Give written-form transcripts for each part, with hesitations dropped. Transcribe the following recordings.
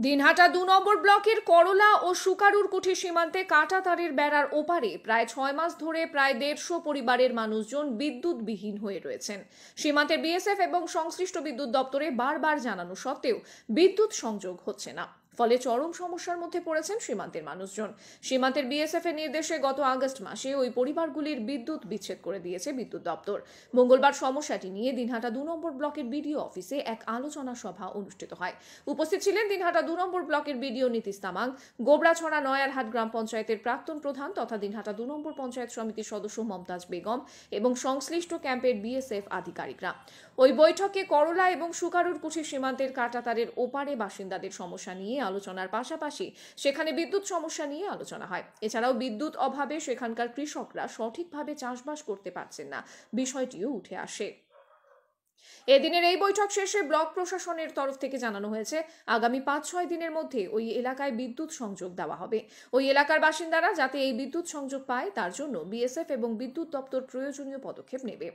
দিনহাটা ২ নম্বর ব্লকের করলা ও সুকারুর কুঠি সীমান্তে কাঁটাতারের বেড়ার ওপারে প্রায় ৬ মাস ধরে প্রায় ১৫০ পরিবারের মানুষজন বিদ্যুৎবিহীন হয়ে রয়েছেন। সীমান্তের বিএসএফ এবং সংশ্লিষ্ট বিদ্যুৎ দপ্তরে বারবার জানানো সত্ত্বেও বিদ্যুৎ সংযোগ হচ্ছে না। ফলে চরম সমস্যার মধ্যে পড়েছেন সীমান্তের মানুষজন। সীমান্তের বিএসএফ এর নির্দেশে গত আগস্ট মাসে ওই পরিবারগুলির বিদ্যুৎ বিচ্ছেদ করে দিয়েছে বিদ্যুৎ দপ্তর। মঙ্গলবার সমস্যাটি নিয়ে দিনহাটা ২ নম্বর ব্লকের বিডিও অফিসে এক আলোচনা সভা অনুষ্ঠিত হয়। উপস্থিত ছিলেন দিনহাটা ২ নম্বর ব্লকের বিডিও নীতিশ তামাং, গোবরাছড়া নয়ারহাট গ্রাম পঞ্চায়েতের প্রাক্তন প্রধান তথা দিনহাটা ২ নম্বর পঞ্চায়েত সমিতির সদস্য মমতাজ বেগম এবং সংশ্লিষ্ট ক্যাম্পের বিএসএফ আধিকারিকরা। ওই বৈঠকে করলা এবং সুকারুর কুঠি সীমান্তের কাঁটাতারের ওপারে বাসিন্দাদের সমস্যা নিয়ে আলোচনার পাশাপাশি সেখানে বিদ্যুৎ সমস্যা নিয়ে আলোচনা হয়। এছাড়াও বিদ্যুৎ অভাবে সেখানকার কৃষকরা সঠিকভাবে চাষবাস করতে পারছেন না, বিষয়টিও উঠে আসে। এদিনের এই বৈঠক শেষে ব্লক প্রশাসনের তরফ থেকে জানানো হয়েছে আগামী ৫-৬ দিনের মধ্যে ওই এলাকায় বিদ্যুৎ সংযোগ দেওয়া হবে। ওই এলাকার বাসিন্দারা যাতে এই বিদ্যুৎ সংযোগ পায় তার জন্য বিএসএফ এবং বিদ্যুৎ দপ্তর প্রয়োজনীয় পদক্ষেপ নেবে।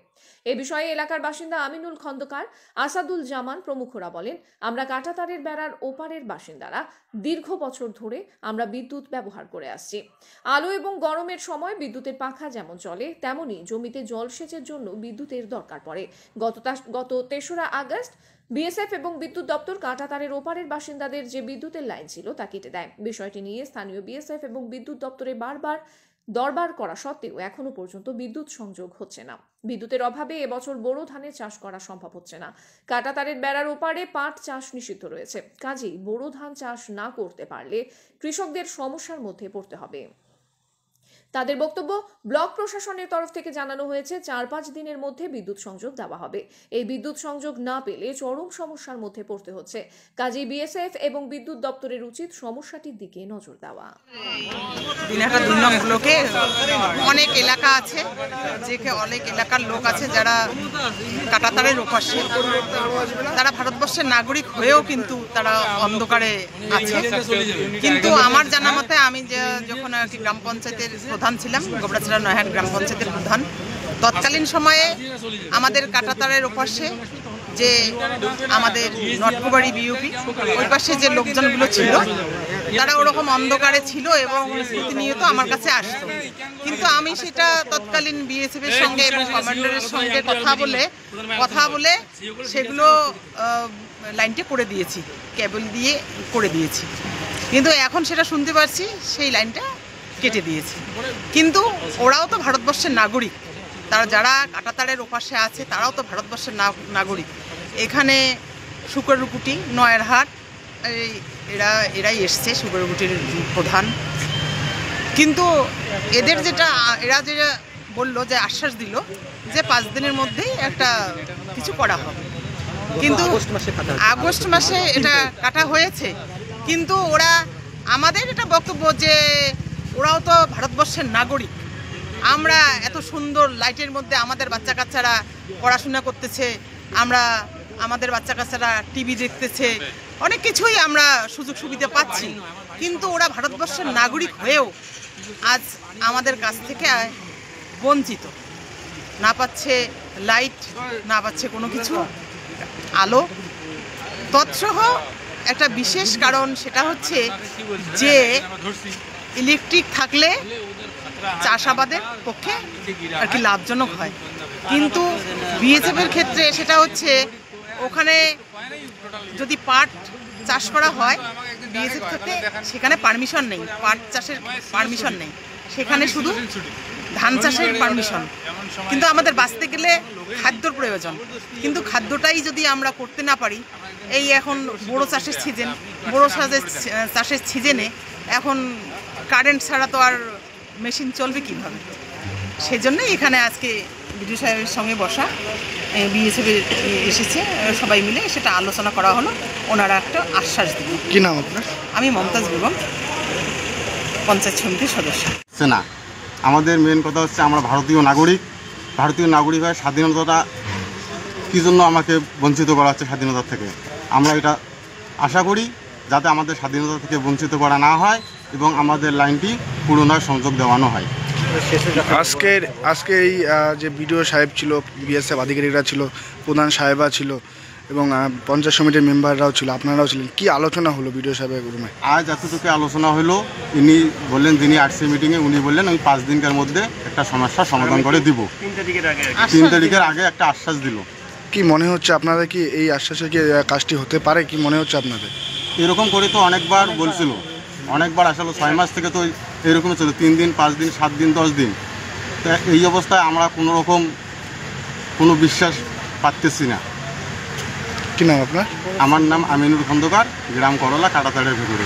এ বিষয়ে এলাকার বাসিন্দা আমিনুল খন্দকার, আসাদুল জামান প্রমুখরা বলেন, আমরা কাঁটাতারের বেড়ার ওপারের বাসিন্দারা দীর্ঘ বছর ধরে আমরা বিদ্যুৎ ব্যবহার করে আসছি। আলো এবং গরমের সময় বিদ্যুতের পাখা যেমন চলে তেমনি জমিতে জলসেচের জন্য বিদ্যুতের দরকার পড়ে। গত ৩রা আগস্ট বিএসএফ এবং বিদ্যুৎ দপ্তর কাঁটাতারের ওপারের বাসিন্দাদের যে বিদ্যুতের লাইন ছিল তা কেটে দেয়। বিষয়টি নিয়ে স্থানীয় বিএসএফ এবং বিদ্যুৎ দপ্তরে বারবার দরবার করা সত্ত্বেও এখনো পর্যন্ত বিদ্যুৎ সংযোগ হচ্ছে না। বিদ্যুতের অভাবে এবছর বোরো ধানের চাষ করা সম্ভব হচ্ছে না। কাঁটাতারের বেড়ার ওপারে পাট চাষ নিষিদ্ধ রয়েছে, কাজেই বোরো ধান চাষ না করতে পারলে কৃষকদের সমস্যার মধ্যে পড়তে হবে। তাদের বক্তব্য, ব্লক প্রশাসনের তরফ থেকে জানানো হয়েছে ৪-৫ দিনের মধ্যে বিদ্যুৎ সংযোগ দেওয়া হবে। এই বিদ্যুৎ সংযোগ না পেলে চরম সমস্যার মধ্যে পড়তে হচ্ছে, কাজেই বিএসএফ এবং বিদ্যুৎ দপ্তরের উচিত সমস্যাটির দিকে নজর দেওয়া। দিনহাটা ২ নং ব্লকে অনেক এলাকা আছে, যেখানে অনেক এলাকার লোক আছে যারা কাঁটাতারের ওপাশে, তারা ভারতবর্ষের নাগরিক হয়েও কিন্তু তারা অন্ধকারে আছে। কিন্তু আমার জানা মতে আমি যখন গ্রাম পঞ্চায়েতের প্রধান ছিলাম, গোবরাছড়া নয়ারহাট গ্রাম পঞ্চায়েতের প্রধান, তৎকালীন সময়ে আমাদের কাঁটাতারের ওপাশে যে আমাদের নটকুবাড়ি বিউপি ওই পাশে যে লোকজনগুলো ছিল তারা ওরকম অন্ধকারে ছিল এবং প্রতিনিয়ত আমার কাছে আসতো। কিন্তু আমি সেটা তৎকালীন বিএসএফ এর সঙ্গে এবং কমান্ডারের সঙ্গে কথা বলে সেগুলো লাইনটা করে দিয়েছি, কেবল দিয়ে করে দিয়েছি। কিন্তু এখন সেটা শুনতে পারছি সেই লাইনটা কেটে দিয়েছে। কিন্তু ওরাও তো ভারতবর্ষের নাগরিক, তারা যারা কাঁটাতারের ওপাশে আছে তারাও তো ভারতবর্ষের নাগরিক। এখানে সুকারুকুটি নয়ারহাট এরাই এসছে, সুকারুকুটির প্রধান। কিন্তু এরা যেটা বললো, যে আশ্বাস দিল যে ৫ দিনের মধ্যেই একটা কিছু করা হবে, কিন্তু আগস্ট মাসে এটা কাটা হয়েছে। কিন্তু আমাদের এটা বক্তব্য যে ওরাও তো ভারতবর্ষের নাগরিক। আমরা এত সুন্দর লাইটের মধ্যে আমাদের বাচ্চা কাচ্চারা পড়াশোনা করতেছে, আমাদের বাচ্চা কাচ্চারা টিভি দেখতেছে, অনেক কিছুই আমরা সুযোগ সুবিধা পাচ্ছি। কিন্তু ওরা ভারতবর্ষের নাগরিক হয়েও আজ আমাদের কাছ থেকে বঞ্চিত, না পাচ্ছে লাইট, না পাচ্ছে কোনো কিছু আলো। তৎসহ একটা বিশেষ কারণ, সেটা হচ্ছে যে ইলেকট্রিক থাকলে চাষাবাদের পক্ষে আর কি লাভজনক হয়। কিন্তু বিএসএফ এর ক্ষেত্রে সেটা হচ্ছে, ওখানে যদি পাট চাষ করা হয় বিএসএফ থেকে সেখানে পারমিশন নেই, পাট চাষের পারমিশন নেই, সেখানে শুধু ধান চাষের পারমিশন। কিন্তু আমাদের বাঁচতে গেলে খাদ্যর প্রয়োজন, কিন্তু খাদ্যটাই যদি আমরা করতে না পারি, এই এখন বোরো চাষের সিজন, বোরো চাষের সিজনে এখন কারেন্ট ছাড়া তো আর মেশিন চলবে কীভাবে? সেজন্যই এখানে আজকে বিডিও সাহেবের সঙ্গে বসা, বিএসএফ এসেছে, সবাই মিলে সেটা আলোচনা করা হলো। ওনারা একটা আশ্বাস দিল। কী নাম আপনার? আমি মমতাজ বেগম, পঞ্চায়েত সমিতির সদস্য। না, আমাদের মেন কথা হচ্ছে আমরা ভারতীয় নাগরিক হয়ে স্বাধীনতাটা কী জন্য আমাকে বঞ্চিত করা হচ্ছে স্বাধীনতা থেকে। আমরা এটা আশা করি যাতে আমাদের স্বাধীনতা থেকে বঞ্চিত করা না হয় এবং আমাদের লাইনটি পুনরায় সংযোগ দেওয়ানো হয়। আজকে এই যে বিডিও সাহেব ছিল, বিএসএফ আধিকারিকরা ছিল, প্রধান সাহেবা ছিল, এবং পঞ্চায়েত সমিতির মেম্বাররাও ছিল, আপনারাও ছিলেন। কি আলোচনা হলো বিডিও সাহেবের রুমে? আজ এতটুকু আলোচনা হলো। ইনি বললেন, যিনি আসছে মিটিংয়ে, উনি বললেন আমি 5 দিনের মধ্যে একটা সমস্যার সমাধান করে দিব। 3 তারিখের আগে একটা আশ্বাস দিল। কি মনে হচ্ছে আপনাদের, কি এই আশ্বাসে কি কাজটি হতে পারে, কি মনে হচ্ছে আপনাদের? এরকম করে তো অনেকবার বলছিল, অনেকবার আসলে 6 মাস থেকে তো এরকমই ছিল, 3 দিন 5 দিন 7 দিন 10 দিন। তা এই অবস্থায় আমরা কোনো রকম কোনো বিশ্বাস পাচ্ছি না। কি নাম আপনার? আমার নাম আমিনুর খন্দকার, গ্রাম করলা, কাটাতাড়ের ভিতরে।